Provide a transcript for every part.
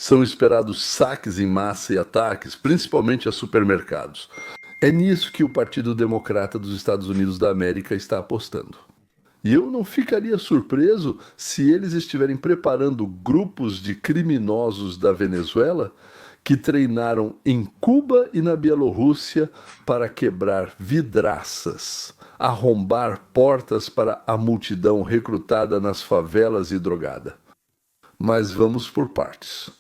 São esperados saques em massa e ataques, principalmente a supermercados. É nisso que o Partido Democrata dos Estados Unidos da América está apostando. E eu não ficaria surpreso se eles estiverem preparando grupos de criminosos da Venezuela que treinaram em Cuba e na Bielorrússia para quebrar vidraças, arrombar portas para a multidão recrutada nas favelas e drogada. Mas vamos por partes.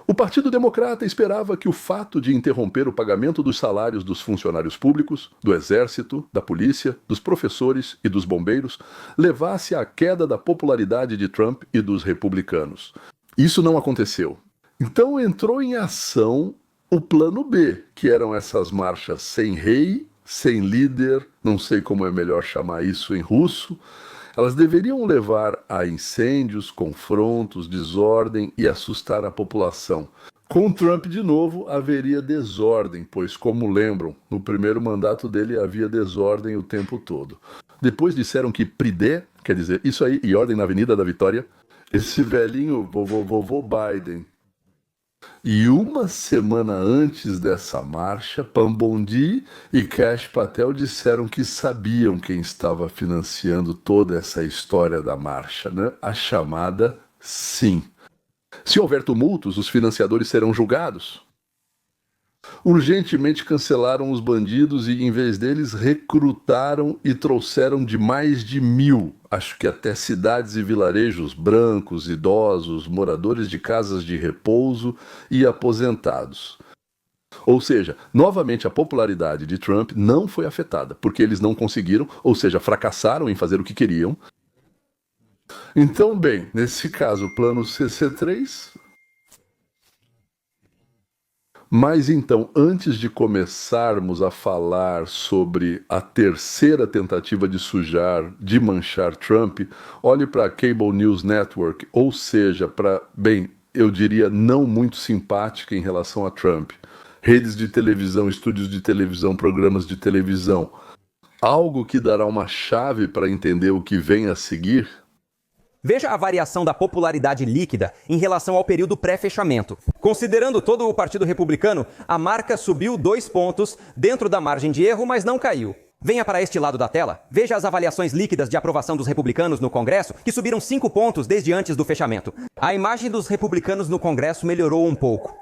O Partido Democrata esperava que o fato de interromper o pagamento dos salários dos funcionários públicos, do exército, da polícia, dos professores e dos bombeiros levasse à queda da popularidade de Trump e dos republicanos. Isso não aconteceu. Então entrou em ação o plano B, que eram essas marchas sem rei, sem líder, não sei como é melhor chamar isso em russo. Elas deveriam levar a incêndios, confrontos, desordem e assustar a população. Com Trump de novo, haveria desordem, pois, como lembram, no primeiro mandato dele havia desordem o tempo todo. Depois disseram que Pridé, quer dizer, isso aí, e ordem na Avenida da Vitória, esse velhinho vovô Biden. E uma semana antes dessa marcha, Pambondi e Kash Patel disseram que sabiam quem estava financiando toda essa história da marcha, né? A chamada Sim. Se houver tumultos, os financiadores serão julgados. Urgentemente cancelaram os bandidos e, em vez deles, recrutaram e trouxeram de mais de 1.000, acho que até cidades e vilarejos, brancos, idosos, moradores de casas de repouso e aposentados. Ou seja, novamente a popularidade de Trump não foi afetada, porque eles não conseguiram, ou seja, fracassaram em fazer o que queriam. Então, bem, nesse caso, o plano CC3... Mas então, antes de começarmos a falar sobre a terceira tentativa de sujar, de manchar Trump, olhe para a Cable News Network, ou seja, para, bem, eu diria não muito simpática em relação a Trump. Redes de televisão, estúdios de televisão, programas de televisão. Algo que dará uma chave para entender o que vem a seguir? Veja a variação da popularidade líquida em relação ao período pré-fechamento. Considerando todo o Partido Republicano, a marca subiu 2 pontos dentro da margem de erro, mas não caiu. Venha para este lado da tela. Veja as avaliações líquidas de aprovação dos republicanos no Congresso, que subiram 5 pontos desde antes do fechamento. A imagem dos republicanos no Congresso melhorou um pouco.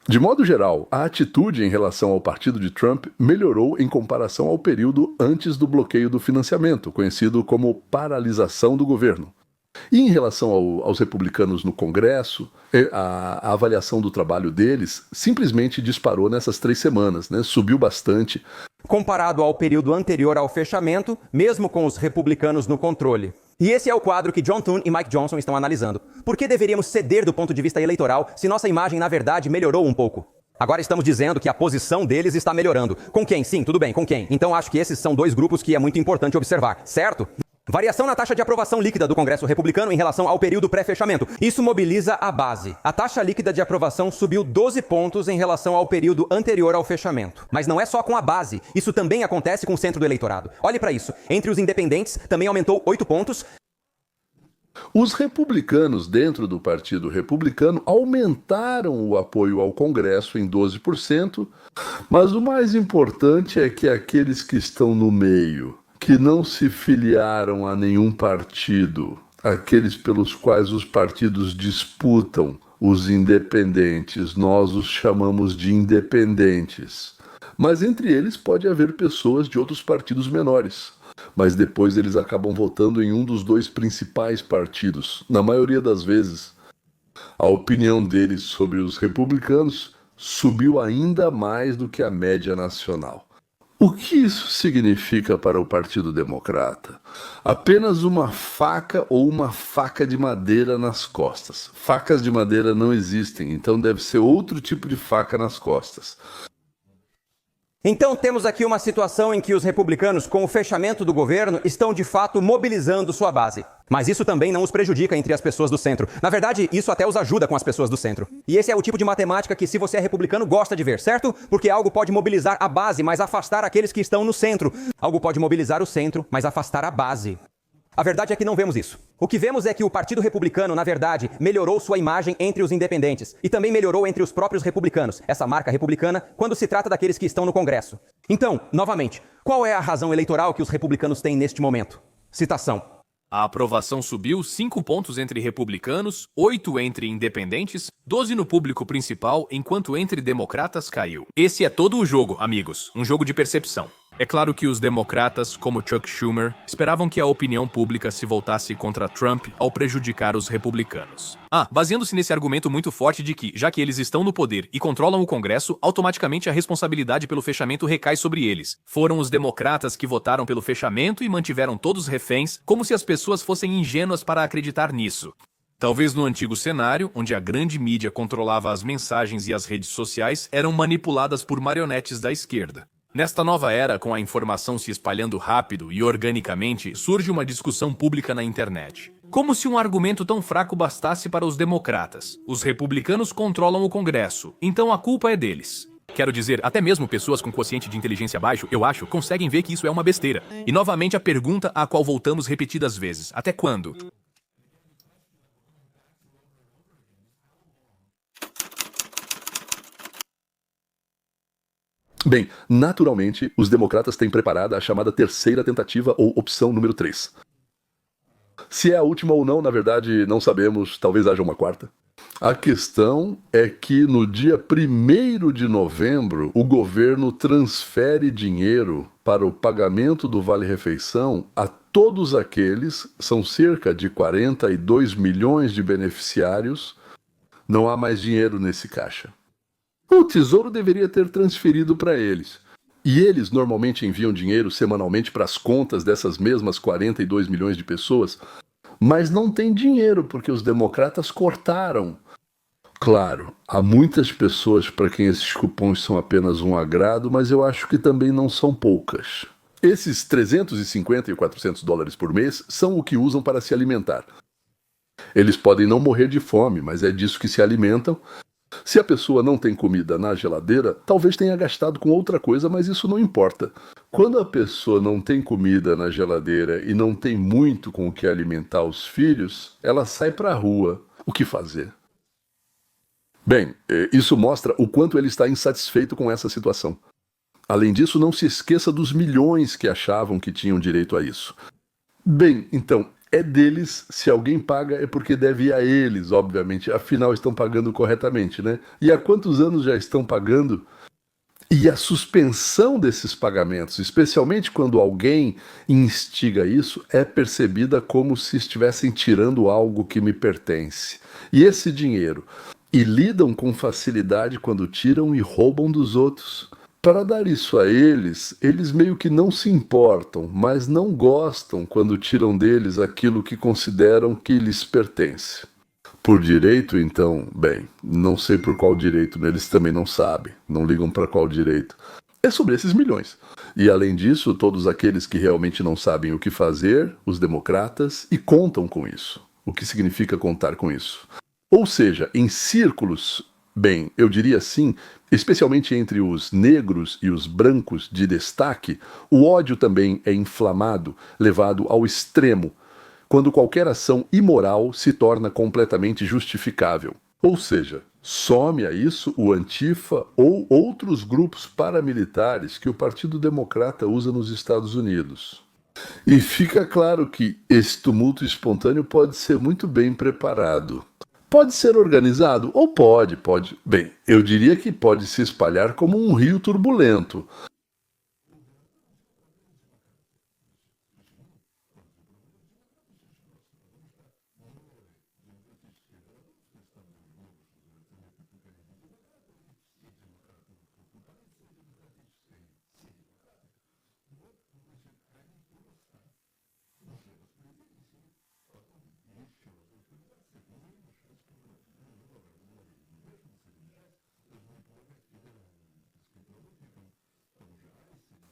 De modo geral, a atitude em relação ao partido de Trump melhorou em comparação ao período antes do bloqueio do financiamento, conhecido como paralisação do governo. E em relação aos republicanos no Congresso, a avaliação do trabalho deles simplesmente disparou nessas 3 semanas, né? Subiu bastante. Comparado ao período anterior ao fechamento, mesmo com os republicanos no controle. E esse é o quadro que John Thune e Mike Johnson estão analisando. Por que deveríamos ceder do ponto de vista eleitoral se nossa imagem, na verdade, melhorou um pouco? Agora estamos dizendo que a posição deles está melhorando. Com quem? Sim, tudo bem, com quem? Então acho que esses são 2 grupos que é muito importante observar, certo? Variação na taxa de aprovação líquida do Congresso Republicano em relação ao período pré-fechamento. Isso mobiliza a base. A taxa líquida de aprovação subiu 12 pontos em relação ao período anterior ao fechamento. Mas não é só com a base. Isso também acontece com o centro do eleitorado. Olhe para isso. Entre os independentes, também aumentou 8 pontos. Os republicanos dentro do Partido Republicano aumentaram o apoio ao Congresso em 12%, mas o mais importante é que aqueles que estão no meio, que não se filiaram a nenhum partido, aqueles pelos quais os partidos disputam, os independentes, nós os chamamos de independentes. Mas entre eles pode haver pessoas de outros partidos menores, mas depois eles acabam votando em um dos 2 principais partidos. Na maioria das vezes, a opinião deles sobre os republicanos subiu ainda mais do que a média nacional. O que isso significa para o Partido Democrata? Apenas uma faca ou uma faca de madeira nas costas. Facas de madeira não existem, então deve ser outro tipo de faca nas costas. Então temos aqui uma situação em que os republicanos, com o fechamento do governo, estão de fato mobilizando sua base. Mas isso também não os prejudica entre as pessoas do centro. Na verdade, isso até os ajuda com as pessoas do centro. E esse é o tipo de matemática que, se você é republicano, gosta de ver, certo? Porque algo pode mobilizar a base, mas afastar aqueles que estão no centro. Algo pode mobilizar o centro, mas afastar a base. A verdade é que não vemos isso. O que vemos é que o Partido Republicano, na verdade, melhorou sua imagem entre os independentes e também melhorou entre os próprios republicanos, essa marca republicana, quando se trata daqueles que estão no Congresso. Então, novamente, qual é a razão eleitoral que os republicanos têm neste momento? Citação. A aprovação subiu 5 pontos entre republicanos, 8 entre independentes, 12 no público principal, enquanto entre democratas caiu. Esse é todo o jogo, amigos, um jogo de percepção. É claro que os democratas, como Chuck Schumer, esperavam que a opinião pública se voltasse contra Trump ao prejudicar os republicanos. Baseando-se nesse argumento muito forte de que, já que eles estão no poder e controlam o Congresso, automaticamente a responsabilidade pelo fechamento recai sobre eles. Foram os democratas que votaram pelo fechamento e mantiveram todos reféns, como se as pessoas fossem ingênuas para acreditar nisso. Talvez no antigo cenário, onde a grande mídia controlava as mensagens e as redes sociais, eram manipuladas por marionetes da esquerda. Nesta nova era, com a informação se espalhando rápido e organicamente, surge uma discussão pública na internet. Como se um argumento tão fraco bastasse para os democratas. Os republicanos controlam o Congresso, então a culpa é deles. Quero dizer, até mesmo pessoas com quociente de inteligência baixo, eu acho, conseguem ver que isso é uma besteira. E novamente a pergunta à qual voltamos repetidas vezes: até quando? Bem, naturalmente, os democratas têm preparada a chamada terceira tentativa ou opção número 3. Se é a última ou não, na verdade, não sabemos, talvez haja uma quarta. A questão é que no dia 1º de novembro, o governo transfere dinheiro para o pagamento do Vale-Refeição a todos aqueles, são cerca de 42 milhões de beneficiários, não há mais dinheiro nesse caixa. O Tesouro deveria ter transferido para eles. E eles normalmente enviam dinheiro semanalmente para as contas dessas mesmas 42 milhões de pessoas, mas não tem dinheiro porque os democratas cortaram. Claro, há muitas pessoas para quem esses cupons são apenas um agrado, mas eu acho que também não são poucas. Esses 350 e 400 dólares por mês são o que usam para se alimentar. Eles podem não morrer de fome, mas é disso que se alimentam. Se a pessoa não tem comida na geladeira, talvez tenha gastado com outra coisa, mas isso não importa. Quando a pessoa não tem comida na geladeira e não tem muito com o que alimentar os filhos, ela sai para a rua. O que fazer? Bem, isso mostra o quanto ele está insatisfeito com essa situação. Além disso, não se esqueça dos milhões que achavam que tinham direito a isso. Bem, então, é deles, se alguém paga é porque deve ir a eles, obviamente, afinal estão pagando corretamente, né? E há quantos anos já estão pagando? E a suspensão desses pagamentos, especialmente quando alguém instiga isso, é percebida como se estivessem tirando algo que me pertence. E esse dinheiro, e lidam com facilidade quando tiram e roubam dos outros. Para dar isso a eles, eles meio que não se importam, mas não gostam quando tiram deles aquilo que consideram que lhes pertence. Por direito, então, bem, não sei por qual direito, eles também não sabem, não ligam para qual direito. É sobre esses milhões. E além disso, todos aqueles que realmente não sabem o que fazer, os democratas, e contam com isso. O que significa contar com isso? Ou seja, em círculos, bem, eu diria assim, especialmente entre os negros e os brancos de destaque, o ódio também é inflamado, levado ao extremo, quando qualquer ação imoral se torna completamente justificável. Ou seja, some a isso o Antifa ou outros grupos paramilitares que o Partido Democrata usa nos Estados Unidos. E fica claro que esse tumulto espontâneo pode ser muito bem preparado. Pode ser organizado? Ou pode. Bem, eu diria que pode se espalhar como um rio turbulento.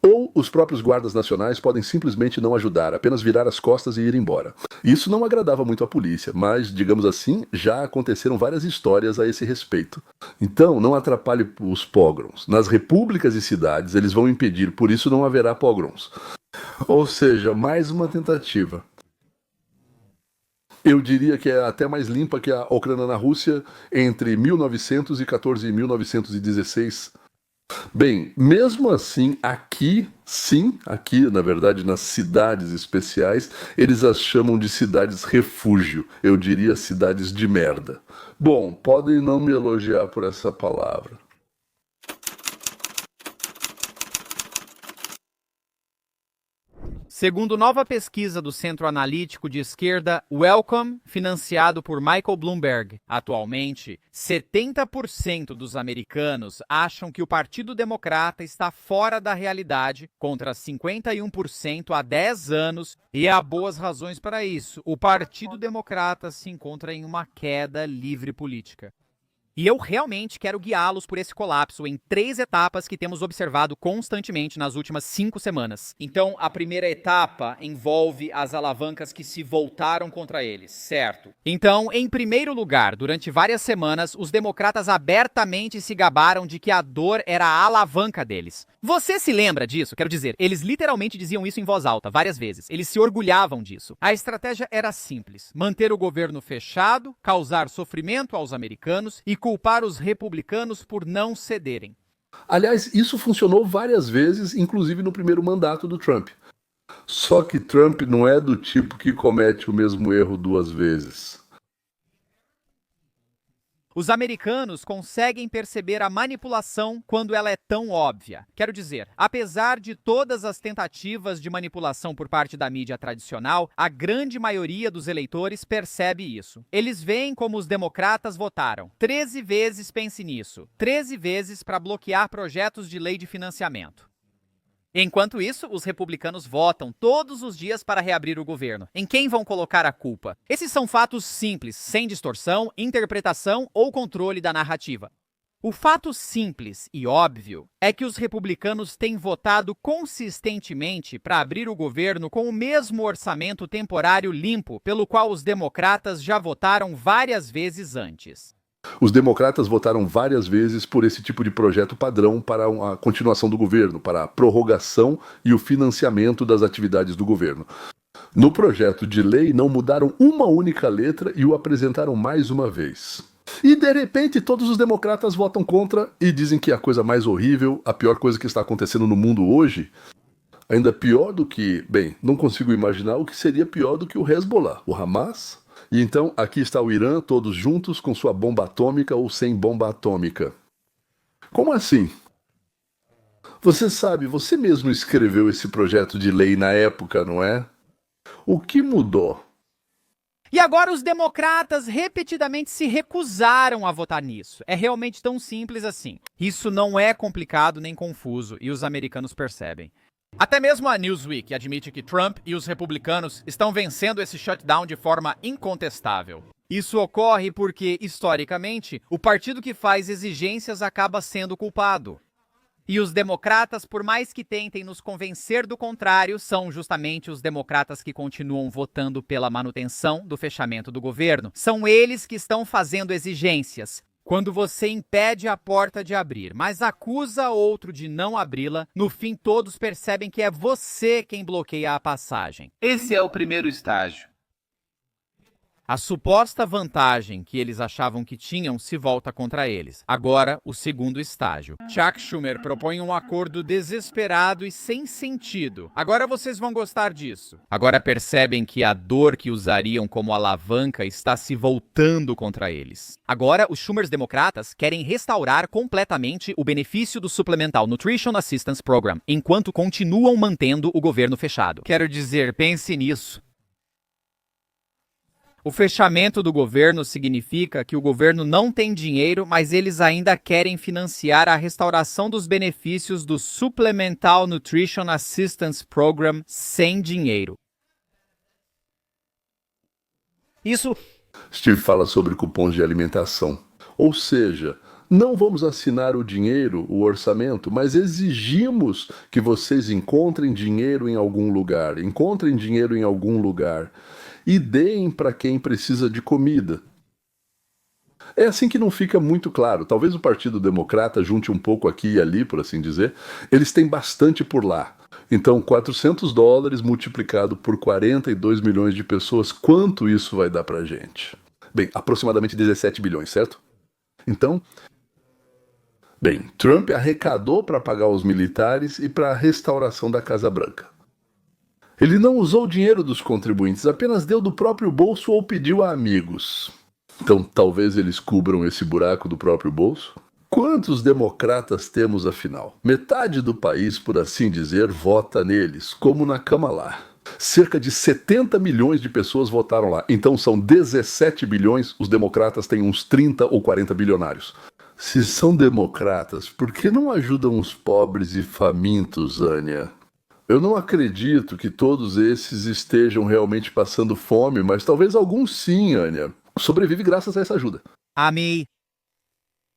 Ou os próprios guardas nacionais podem simplesmente não ajudar, apenas virar as costas e ir embora. Isso não agradava muito à polícia, mas, digamos assim, já aconteceram várias histórias a esse respeito. Então, não atrapalhe os pogroms. Nas repúblicas e cidades, eles vão impedir, por isso não haverá pogroms. Ou seja, mais uma tentativa. Eu diria que é até mais limpa que a Ucrânia na Rússia entre 1914 e 1916. Bem, mesmo assim, aqui, sim, aqui, na verdade, nas cidades especiais, eles as chamam de cidades refúgio. Eu diria cidades de merda. Bom, podem não me elogiar por essa palavra. Segundo nova pesquisa do Centro Analítico de Esquerda Wellcome, financiado por Michael Bloomberg, atualmente, 70% dos americanos acham que o Partido Democrata está fora da realidade, contra 51% há 10 anos, e há boas razões para isso. O Partido Democrata se encontra em uma queda livre política. E eu realmente quero guiá-los por esse colapso em 3 etapas que temos observado constantemente nas últimas 5 semanas. Então, a primeira etapa envolve as alavancas que se voltaram contra eles, certo? Então, em primeiro lugar, durante várias semanas, os democratas abertamente se gabaram de que a dor era a alavanca deles. Você se lembra disso? Quero dizer, eles literalmente diziam isso em voz alta, várias vezes. Eles se orgulhavam disso. A estratégia era simples: manter o governo fechado, causar sofrimento aos americanos e culpar os republicanos por não cederem. Aliás, isso funcionou várias vezes, inclusive no primeiro mandato do Trump. Só que Trump não é do tipo que comete o mesmo erro 2 vezes. Os americanos conseguem perceber a manipulação quando ela é tão óbvia. Quero dizer, apesar de todas as tentativas de manipulação por parte da mídia tradicional, a grande maioria dos eleitores percebe isso. Eles veem como os democratas votaram 13 vezes, pense nisso, 13 vezes para bloquear projetos de lei de financiamento. Enquanto isso, os republicanos votam todos os dias para reabrir o governo. Em quem vão colocar a culpa? Esses são fatos simples, sem distorção, interpretação ou controle da narrativa. O fato simples e óbvio é que os republicanos têm votado consistentemente para abrir o governo com o mesmo orçamento temporário limpo, pelo qual os democratas já votaram várias vezes antes. Os democratas votaram várias vezes por esse tipo de projeto padrão para a continuação do governo, para a prorrogação e o financiamento das atividades do governo. No projeto de lei, não mudaram uma única letra e o apresentaram mais uma vez. E, de repente, todos os democratas votam contra e dizem que é a coisa mais horrível, a pior coisa que está acontecendo no mundo hoje, ainda pior do que, bem, não consigo imaginar o que seria pior do que o Hezbollah, o Hamas. E então, aqui está o Irã, todos juntos, com sua bomba atômica ou sem bomba atômica. Como assim? Você sabe, você mesmo escreveu esse projeto de lei na época, não é? O que mudou? E agora os democratas repetidamente se recusaram a votar nisso. É realmente tão simples assim. Isso não é complicado nem confuso, e os americanos percebem. Até mesmo a Newsweek admite que Trump e os republicanos estão vencendo esse shutdown de forma incontestável. Isso ocorre porque, historicamente, o partido que faz exigências acaba sendo culpado. E os democratas, por mais que tentem nos convencer do contrário, são justamente os democratas que continuam votando pela manutenção do fechamento do governo. São eles que estão fazendo exigências. Quando você impede a porta de abrir, mas acusa outro de não abri-la, no fim todos percebem que é você quem bloqueia a passagem. Esse é o primeiro estágio. A suposta vantagem que eles achavam que tinham se volta contra eles. Agora, o segundo estágio. Chuck Schumer propõe um acordo desesperado e sem sentido. Agora vocês vão gostar disso. Agora percebem que a dor que usariam como alavanca está se voltando contra eles. Agora, os Schumers democratas querem restaurar completamente o benefício do Supplemental Nutrition Assistance Program, enquanto continuam mantendo o governo fechado. Quero dizer, pense nisso. O fechamento do governo significa que o governo não tem dinheiro, mas eles ainda querem financiar a restauração dos benefícios do Supplemental Nutrition Assistance Program sem dinheiro. Isso... Steve fala sobre cupons de alimentação. Ou seja, não vamos assinar o dinheiro, o orçamento, mas exigimos que vocês encontrem dinheiro em algum lugar. Encontrem dinheiro em algum lugar. E deem para quem precisa de comida. É assim que não fica muito claro. Talvez o Partido Democrata junte um pouco aqui e ali, por assim dizer. Eles têm bastante por lá. Então, $400 multiplicado por 42 milhões de pessoas, quanto isso vai dar pra gente? Bem, aproximadamente 17 bilhões, certo? Então, bem, Trump arrecadou para pagar os militares e para a restauração da Casa Branca. Ele não usou o dinheiro dos contribuintes, apenas deu do próprio bolso ou pediu a amigos. Então, talvez eles cubram esse buraco do próprio bolso? Quantos democratas temos, afinal? Metade do país, por assim dizer, vota neles, como na cama lá. Cerca de 70 milhões de pessoas votaram lá. Então são 17 bilhões, os democratas têm uns 30 ou 40 bilionários. Se são democratas, por que não ajudam os pobres e famintos, Ania? Eu não acredito que todos esses estejam realmente passando fome, mas talvez alguns sim, Ania. Sobrevive graças a essa ajuda. Ami,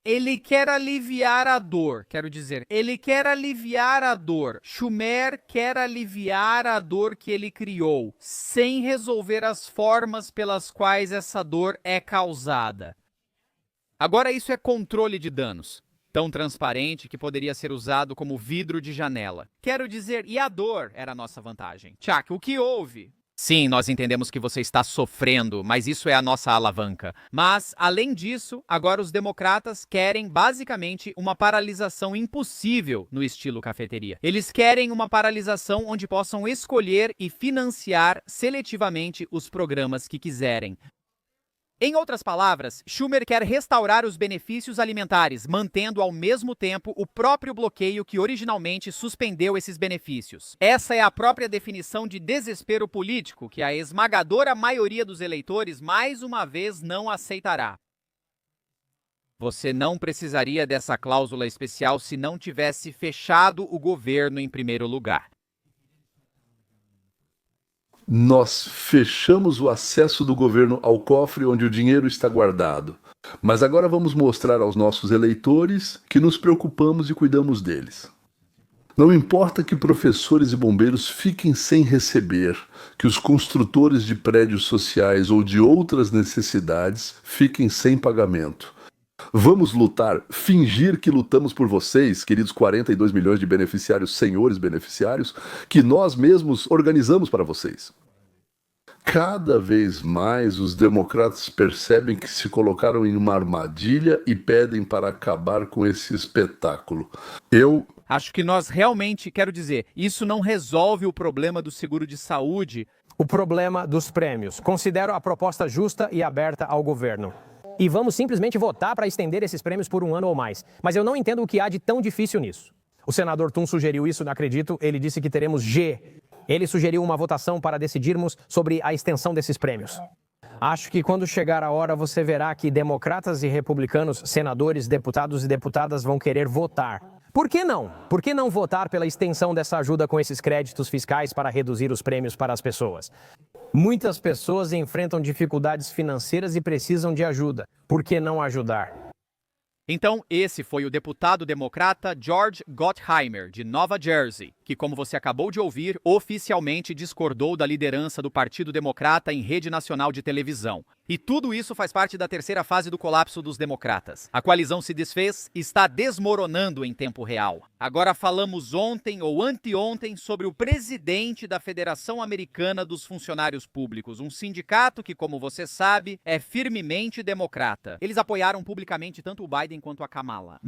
ele quer aliviar a dor, quero dizer, ele quer aliviar a dor. Schumer quer aliviar a dor que ele criou, sem resolver as formas pelas quais essa dor é causada. Agora isso é controle de danos, tão transparente que poderia ser usado como vidro de janela. Quero dizer, e a dor era a nossa vantagem. Chuck, o que houve? Sim, nós entendemos que você está sofrendo, mas isso é a nossa alavanca. Mas, além disso, agora os democratas querem, basicamente, uma paralisação impossível no estilo cafeteria. Eles querem uma paralisação onde possam escolher e financiar seletivamente os programas que quiserem. Em outras palavras, Schumer quer restaurar os benefícios alimentares, mantendo ao mesmo tempo o próprio bloqueio que originalmente suspendeu esses benefícios. Essa é a própria definição de desespero político que a esmagadora maioria dos eleitores mais uma vez não aceitará. Você não precisaria dessa cláusula especial se não tivesse fechado o governo em primeiro lugar. Nós fechamos o acesso do governo ao cofre onde o dinheiro está guardado. Mas agora vamos mostrar aos nossos eleitores que nos preocupamos e cuidamos deles. Não importa que professores e bombeiros fiquem sem receber, que os construtores de prédios sociais ou de outras necessidades fiquem sem pagamento. Vamos lutar, fingir que lutamos por vocês, queridos 42 milhões de beneficiários, senhores beneficiários, que nós mesmos organizamos para vocês. Cada vez mais os democratas percebem que se colocaram em uma armadilha e pedem para acabar com esse espetáculo. Acho que nós realmente, quero dizer, isso não resolve o problema do seguro de saúde. O problema dos prêmios. Considero a proposta justa e aberta ao governo. E vamos simplesmente votar para estender esses prêmios por 1 ano ou mais. Mas eu não entendo o que há de tão difícil nisso. O senador Thun sugeriu isso, não acredito. Ele disse que teremos G. Ele sugeriu uma votação para decidirmos sobre a extensão desses prêmios. Acho que quando chegar a hora você verá que democratas e republicanos, senadores, deputados e deputadas vão querer votar. Por que não? Por que não votar pela extensão dessa ajuda com esses créditos fiscais para reduzir os prêmios para as pessoas? Muitas pessoas enfrentam dificuldades financeiras e precisam de ajuda. Por que não ajudar? Então, esse foi o deputado democrata George Gottheimer, de Nova Jersey, que, como você acabou de ouvir, oficialmente discordou da liderança do Partido Democrata em rede nacional de televisão. E tudo isso faz parte da terceira fase do colapso dos democratas. A coalizão se desfez e está desmoronando em tempo real. Agora falamos ontem ou anteontem sobre o presidente da Federação Americana dos Funcionários Públicos, um sindicato que, como você sabe, é firmemente democrata. Eles apoiaram publicamente tanto o Biden quanto a Kamala.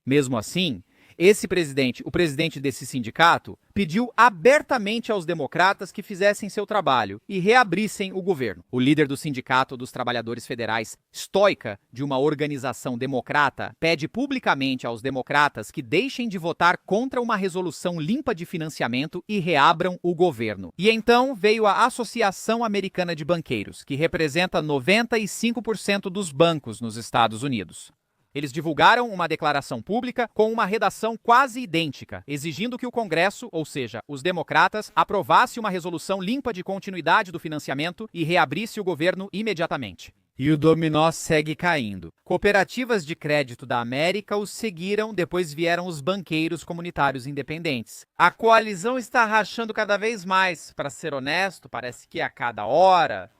Mesmo assim, esse presidente, o presidente desse sindicato, pediu abertamente aos democratas que fizessem seu trabalho e reabrissem o governo. O líder do Sindicato dos Trabalhadores Federais, Stoica, de uma organização democrata, pede publicamente aos democratas que deixem de votar contra uma resolução limpa de financiamento e reabram o governo. E então veio a Associação Americana de Banqueiros, que representa 95% dos bancos nos Estados Unidos. Eles divulgaram uma declaração pública com uma redação quase idêntica, exigindo que o Congresso, ou seja, os democratas, aprovasse uma resolução limpa de continuidade do financiamento e reabrisse o governo imediatamente. E o dominó segue caindo. Cooperativas de crédito da América os seguiram, depois vieram os banqueiros comunitários independentes. A coalizão está rachando cada vez mais. Para ser honesto, parece que a cada hora...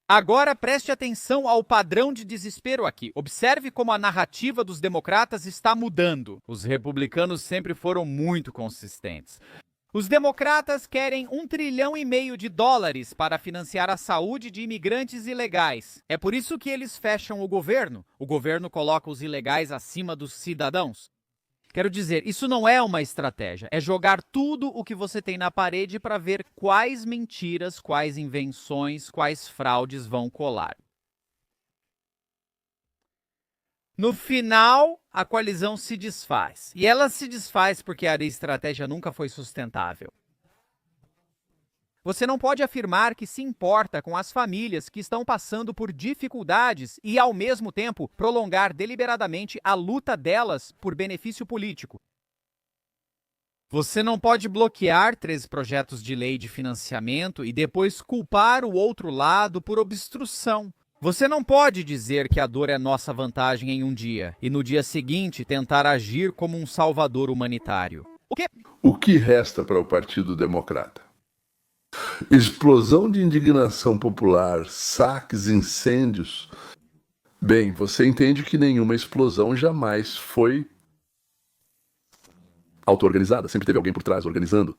Agora preste atenção ao padrão de desespero aqui. Observe como a narrativa dos democratas está mudando. Os republicanos sempre foram muito consistentes. Os democratas querem 1,5 trilhão de dólares para financiar a saúde de imigrantes ilegais. É por isso que eles fecham o governo. O governo coloca os ilegais acima dos cidadãos. Quero dizer, isso não é uma estratégia. É jogar tudo o que você tem na parede para ver quais mentiras, quais invenções, quais fraudes vão colar. No final, a coalizão se desfaz. E ela se desfaz porque a estratégia nunca foi sustentável. Você não pode afirmar que se importa com as famílias que estão passando por dificuldades e, ao mesmo tempo, prolongar deliberadamente a luta delas por benefício político. Você não pode bloquear 13 projetos de lei de financiamento e depois culpar o outro lado por obstrução. Você não pode dizer que a dor é nossa vantagem em um dia e no dia seguinte tentar agir como um salvador humanitário. O que resta para o Partido Democrata? Explosão de indignação popular, saques, incêndios. Bem, você entende que nenhuma explosão jamais foi auto-organizada, sempre teve alguém por trás organizando.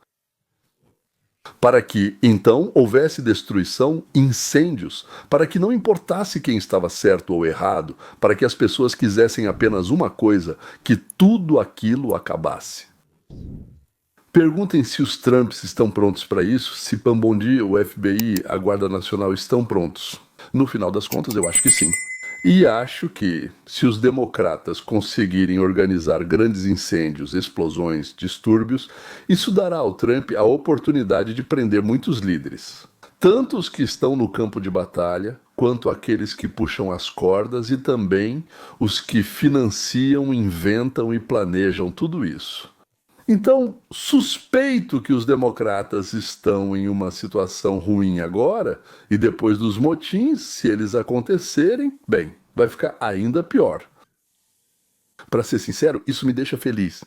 Para que, então, houvesse destruição, incêndios, para que não importasse quem estava certo ou errado, para que as pessoas quisessem apenas uma coisa, que tudo aquilo acabasse. Perguntem se os Trumps estão prontos para isso, se Pambondi, o FBI, a Guarda Nacional estão prontos. No final das contas, eu acho que sim. E acho que, se os democratas conseguirem organizar grandes incêndios, explosões, distúrbios, isso dará ao Trump a oportunidade de prender muitos líderes. Tanto os que estão no campo de batalha, quanto aqueles que puxam as cordas e também os que financiam, inventam e planejam tudo isso. Então, suspeito que os democratas estão em uma situação ruim agora, e depois dos motins, se eles acontecerem, bem, vai ficar ainda pior. Para ser sincero, isso me deixa feliz,